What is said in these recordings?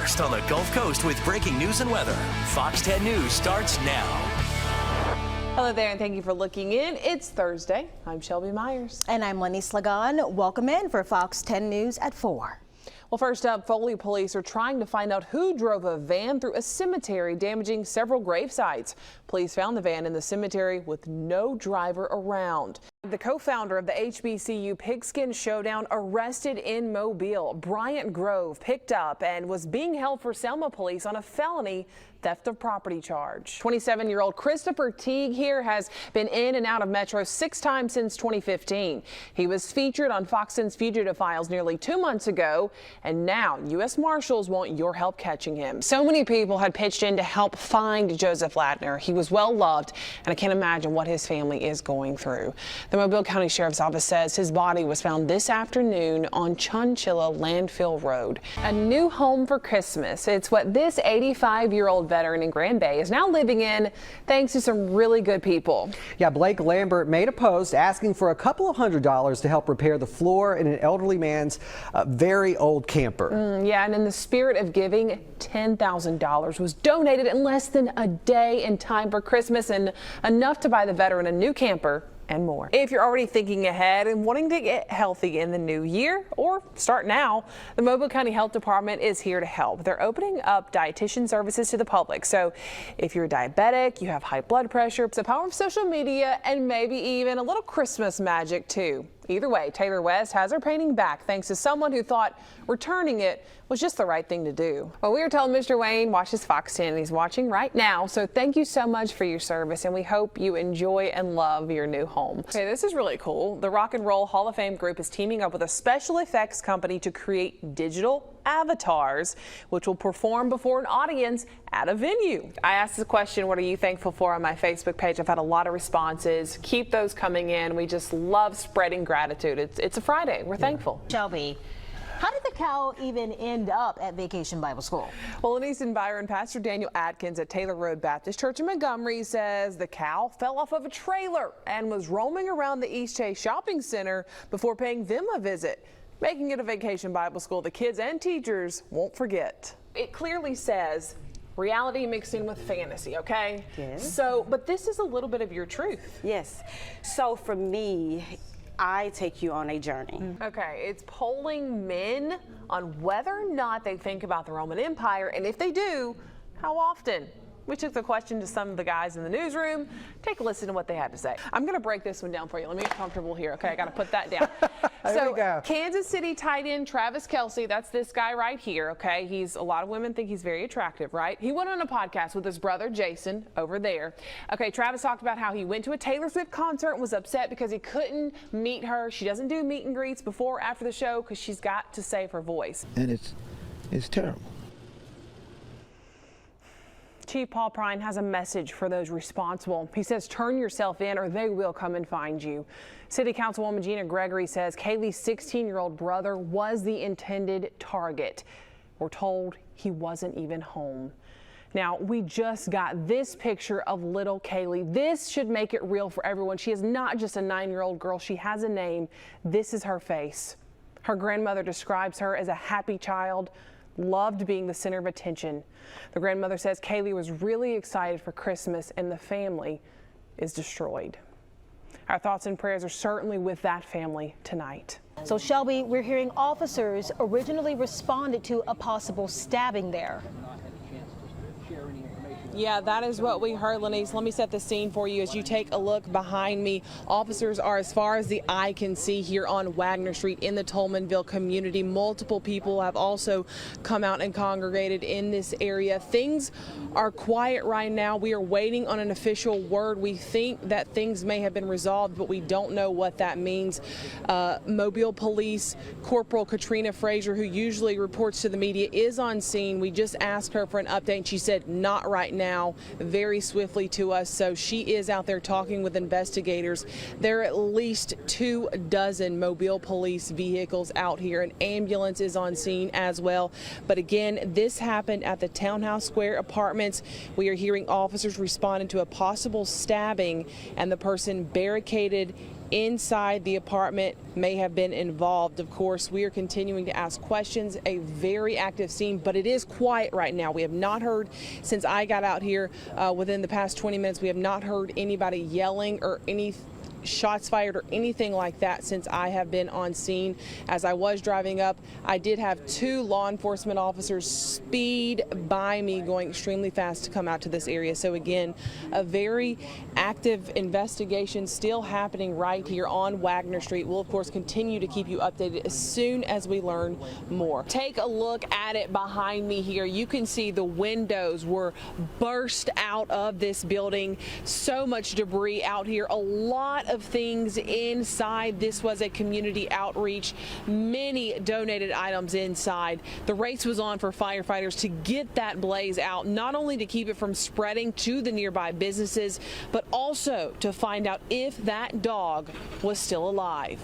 first on the Gulf Coast with breaking news and weather. Fox 10 News starts now. Hello there, and thank you for looking in. It's Thursday. I'm Shelby Myers. And I'm Lenny Slagan. Welcome in for Fox 10 News at 4. Well, first up, Foley police are trying to find out who drove a van through a cemetery, damaging several grave sites. Police found the van in the cemetery with no driver around. The co-founder of the HBCU Pigskin Showdown arrested in Mobile. Bryant Grove picked up and was being held for Selma police on a felony theft of property charge. 27-year-old Christopher Teague here has been in and out of Metro 6 times since 2015. He was featured on Fox 10's Fugitive Files nearly 2 months ago, and now U.S. Marshals want your help catching him. So many people had pitched in to help find Joseph Ladner. He was well loved, and I can't imagine what his family is going through. The Mobile County Sheriff's Office says his body was found this afternoon on Chunchilla Landfill Road. A new home for Christmas. It's what this 85-year-old veteran in Grand Bay is now living in, thanks to some really good people. Yeah, Blake Lambert made a post asking for a couple of $100s to help repair the floor in an elderly man's very old camper. Yeah, and in the spirit of giving, $10,000 was donated in less than a day in time for Christmas, and enough to buy the veteran a new camper and more. If you're already thinking ahead and wanting to get healthy in the new year or start now, the Mobile County Health Department is here to help. They're opening up dietitian services to the public. So if you're diabetic, you have high blood pressure, it's the power of social media, and maybe even a little Christmas magic too. Either way, Taylor West has her painting back thanks to someone who thought returning it was just the right thing to do. Well, we were telling Mr. Wayne watches Fox 10, and he's watching right now. So thank you so much for your service, and we hope you enjoy and love your new home. Okay, this is really cool. The Rock and Roll Hall of Fame group is teaming up with a special effects company to create digital avatars, which will perform before an audience at a venue. I asked the question, what are you thankful for, on my Facebook page. I've had a lot of responses. Keep those coming in. We just love spreading gratitude. It's a Friday. We're thankful. Shelby, how did the cow even end up at Vacation Bible School? Well, in East Byron, Pastor Daniel Atkins at Taylor Road Baptist Church in Montgomery says the cow fell off of a trailer and was roaming around the East Chase Shopping Center before paying them a visit, making it a Vacation Bible School the kids and teachers won't forget. It clearly says reality mixed in with fantasy, okay? Yes. So, but this is a little bit of your truth. Yes. So for me, I take you on a journey. Okay, it's polling men on whether or not they think about the Roman Empire, and if they do, how often. We took the question to some of the guys in the newsroom. Take a listen to what they had to say. I'm going to break this one down for you. Let me get comfortable here. Okay, I got to put that down. There we go. Kansas City tight end Travis Kelce, that's this guy right here. Okay, a lot of women think he's very attractive, right? He went on a podcast with his brother Jason over there. Okay, Travis talked about how he went to a Taylor Swift concert and was upset because he couldn't meet her. She doesn't do meet and greets before or after the show because she's got to save her voice. And it's terrible. Chief Paul Prine has a message for those responsible. He says, turn yourself in or they will come and find you. City Councilwoman Gina Gregory says Kaylee's 16-year-old brother was the intended target. We're told he wasn't even home. Now, we just got this picture of little Kaylee. This should make it real for everyone. She is not just a 9-year-old girl. She has a name. This is her face. Her grandmother describes her as a happy child, loved being the center of attention. The grandmother says Kaylee was really excited for Christmas and the family is destroyed. Our thoughts and prayers are certainly with that family tonight. So Shelby, we're hearing officers originally responded to a possible stabbing there. Yeah, that is what we heard, Lenise. Let me set the scene for you as you take a look behind me. Officers are as far as the eye can see here on Wagner Street in the Tolmanville community. Multiple people have also come out and congregated in this area. Things are quiet right now. We are waiting on an official word. We think that things may have been resolved, but we don't know what that means. Mobile Police Corporal Katrina Frazier, who usually reports to the media, is on scene. We just asked her for an update, and she said not right now. Very swiftly to us, so she is out there talking with investigators. There are at least 24 Mobile police vehicles out here. An ambulance is on scene as well. But again, this happened at the Townhouse Square Apartments. We are hearing officers responding to a possible stabbing, and the person barricaded inside the apartment may have been involved. Of course, we are continuing to ask questions. A very active scene, but it is quiet right now. We have not heard, since I got out here within the past 20 minutes, we have not heard anybody yelling or any shots fired or anything like that since I have been on scene. As I was driving up, I did have 2 law enforcement officers speed by me going extremely fast to come out to this area. So again, a very active investigation still happening right here on Wagner Street. We'll of course continue to keep you updated as soon as we learn more. Take a look at it behind me here. You can see the windows were burst out of this building. So much debris out here. A lot of things inside. This was a community outreach. Many donated items inside. The race was on for firefighters to get that blaze out, not only to keep it from spreading to the nearby businesses, but also to find out if that dog was still alive.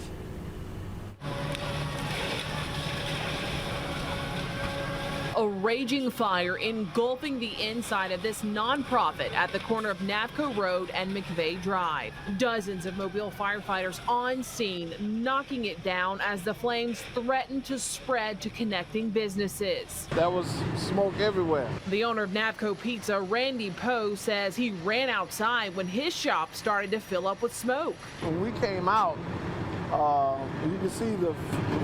A raging fire engulfing the inside of this nonprofit at the corner of Navco Road and McVeigh Drive. Dozens of Mobile firefighters on scene, knocking it down as the flames threaten to spread to connecting businesses. There was smoke everywhere. The owner of Navco Pizza, Randy Poe, says he ran outside when his shop started to fill up with smoke. When we came out, you can see the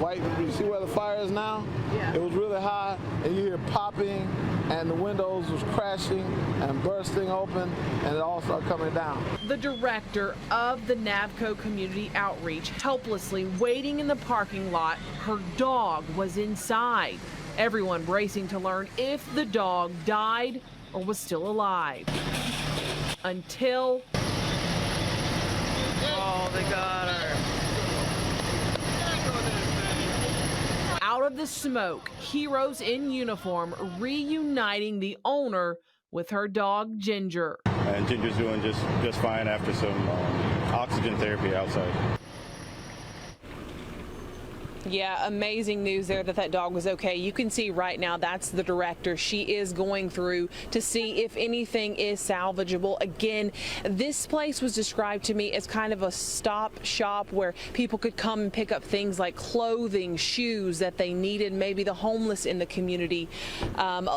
white, you see where the fire is now? Yeah. It was really high, and you hear popping, and the windows was crashing and bursting open, and it all started coming down. The director of the Navco Community Outreach helplessly waiting in the parking lot. Her dog was inside. Everyone bracing to learn if the dog died or was still alive. Until... oh, they got her. Out of the smoke, heroes in uniform reuniting the owner with her dog, Ginger. And Ginger's doing just fine after some oxygen therapy outside. Yeah, amazing news there that dog was okay. You can see right now that's the director. She is going through to see if anything is salvageable. Again, this place was described to me as kind of a stop shop where people could come and pick up things like clothing, shoes that they needed, maybe the homeless in the community.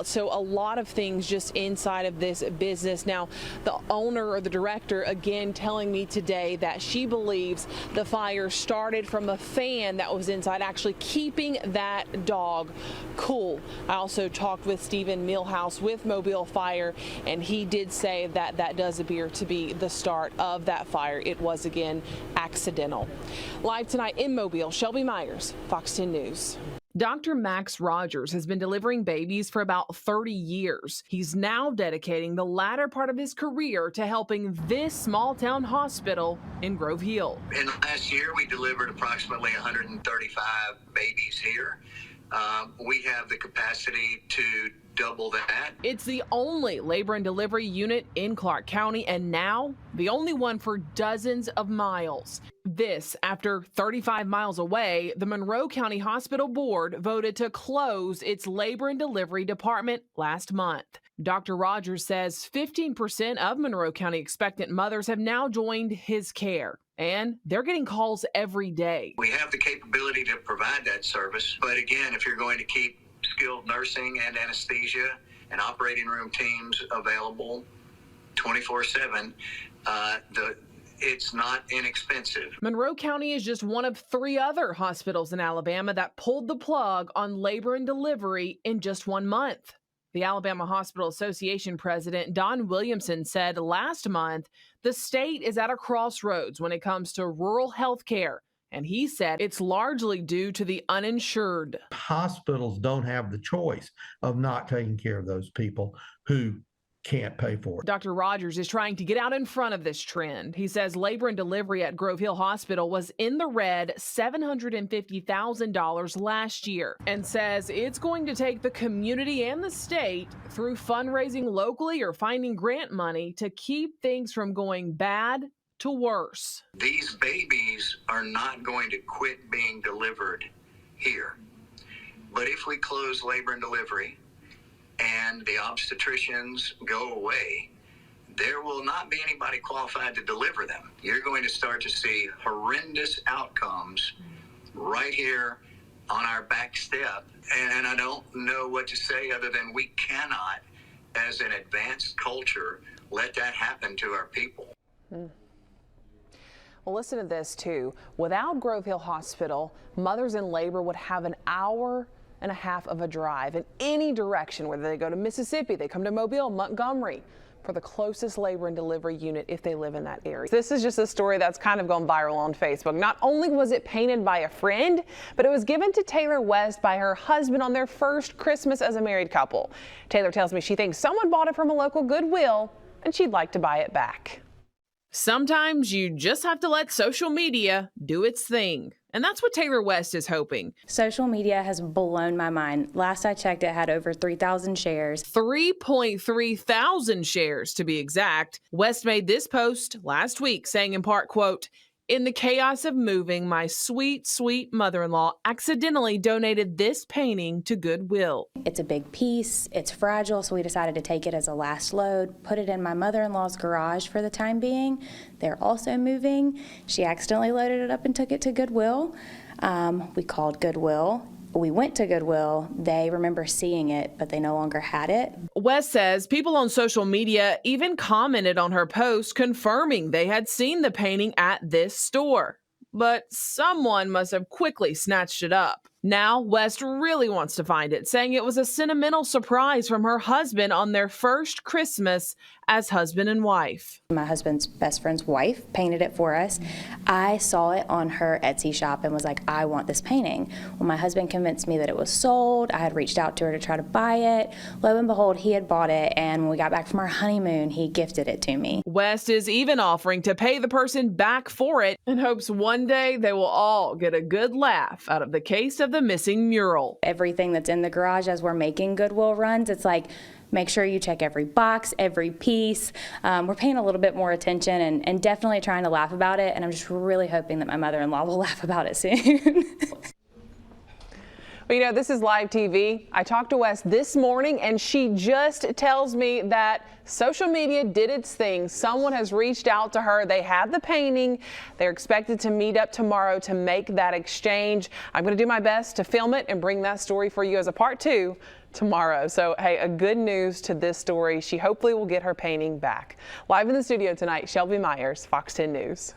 So a lot of things just inside of this business. Now, the owner or the director, again, telling me today that she believes the fire started from a fan that was inside, actually keeping that dog cool. I also talked with Stephen Millhouse with Mobile Fire, and he did say that that does appear to be the start of that fire. It was, again, accidental. Live tonight in Mobile, Shelby Myers, Fox 10 News. Dr. Max Rogers has been delivering babies for about 30 years. He's now dedicating the latter part of his career to helping this small-town hospital in Grove Hill. In the last year, we delivered approximately 135 babies here. We have the capacity to double that. It's the only labor and delivery unit in Clark County, and now the only one for dozens of miles. This after 35 miles away, the Monroe County Hospital Board voted to close its labor and delivery department last month. Dr. Rogers says 15% of Monroe County expectant mothers have now joined his care, and they're getting calls every day. We have the capability to provide that service, but again, if you're going to keep skilled nursing and anesthesia and operating room teams available 24/7, it's not inexpensive. Monroe County is just one of 3 other hospitals in Alabama that pulled the plug on labor and delivery in just 1 month. The Alabama Hospital Association president, Don Williamson, said last month the state is at a crossroads when it comes to rural health care. And he said it's largely due to the uninsured. Hospitals don't have the choice of not taking care of those people who can't pay for it. Dr. Rogers is trying to get out in front of this trend. He says labor and delivery at Grove Hill Hospital was in the red $750,000 last year, and says it's going to take the community and the state through fundraising locally or finding grant money to keep things from going bad to worse. These babies are not going to quit being delivered here. But if we close labor and delivery and the obstetricians go away, there will not be anybody qualified to deliver them. You're going to start to see horrendous outcomes right here on our back step. And I don't know what to say other than we cannot, as an advanced culture, let that happen to our people. Well, listen to this too. Without Grove Hill Hospital, mothers in labor would have an hour and a half of a drive in any direction, whether they go to Mississippi, they come to Mobile, Montgomery, for the closest labor and delivery unit if they live in that area. This is just a story that's kind of gone viral on Facebook. Not only was it painted by a friend, but it was given to Taylor West by her husband on their first Christmas as a married couple. Taylor tells me she thinks someone bought it from a local Goodwill and she'd like to buy it back. Sometimes you just have to let social media do its thing. And that's what Taylor West is hoping. Social media has blown my mind. Last I checked, it had over 3,000 shares. 3.3 thousand shares to be exact. West made this post last week saying in part, quote, "In the chaos of moving, my sweet, sweet mother-in-law accidentally donated this painting to Goodwill. It's a big piece, it's fragile, so we decided to take it as a last load, put it in my mother-in-law's garage for the time being. They're also moving. She accidentally loaded it up and took it to Goodwill. We called Goodwill. We went to Goodwill. They remember seeing it, but they no longer had it." West says people on social media even commented on her post confirming they had seen the painting at this store. But someone must have quickly snatched it up. Now West really wants to find it, saying it was a sentimental surprise from her husband on their first Christmas as husband and wife. My husband's best friend's wife painted it for us. I saw it on her Etsy shop and was like, I want this painting. Well, my husband convinced me that it was sold. I had reached out to her to try to buy it. Lo and behold, he had bought it, and when we got back from our honeymoon, he gifted it to me. West is even offering to pay the person back for it and hopes one day they will all get a good laugh out of the case of the missing mural. Everything that's in the garage as we're making Goodwill runs, it's like, make sure you check every box, every piece. We're paying a little bit more attention and definitely trying to laugh about it. And I'm just really hoping that my mother-in-law will laugh about it soon. Well, you know, this is live TV. I talked to Wes this morning and she just tells me that social media did its thing. Someone has reached out to her. They have the painting. They're expected to meet up tomorrow to make that exchange. I'm going to do my best to film it and bring that story for you as a part 2 tomorrow. So, hey, a good news to this story. She hopefully will get her painting back. Live in the studio tonight, Shelby Myers, Fox 10 News.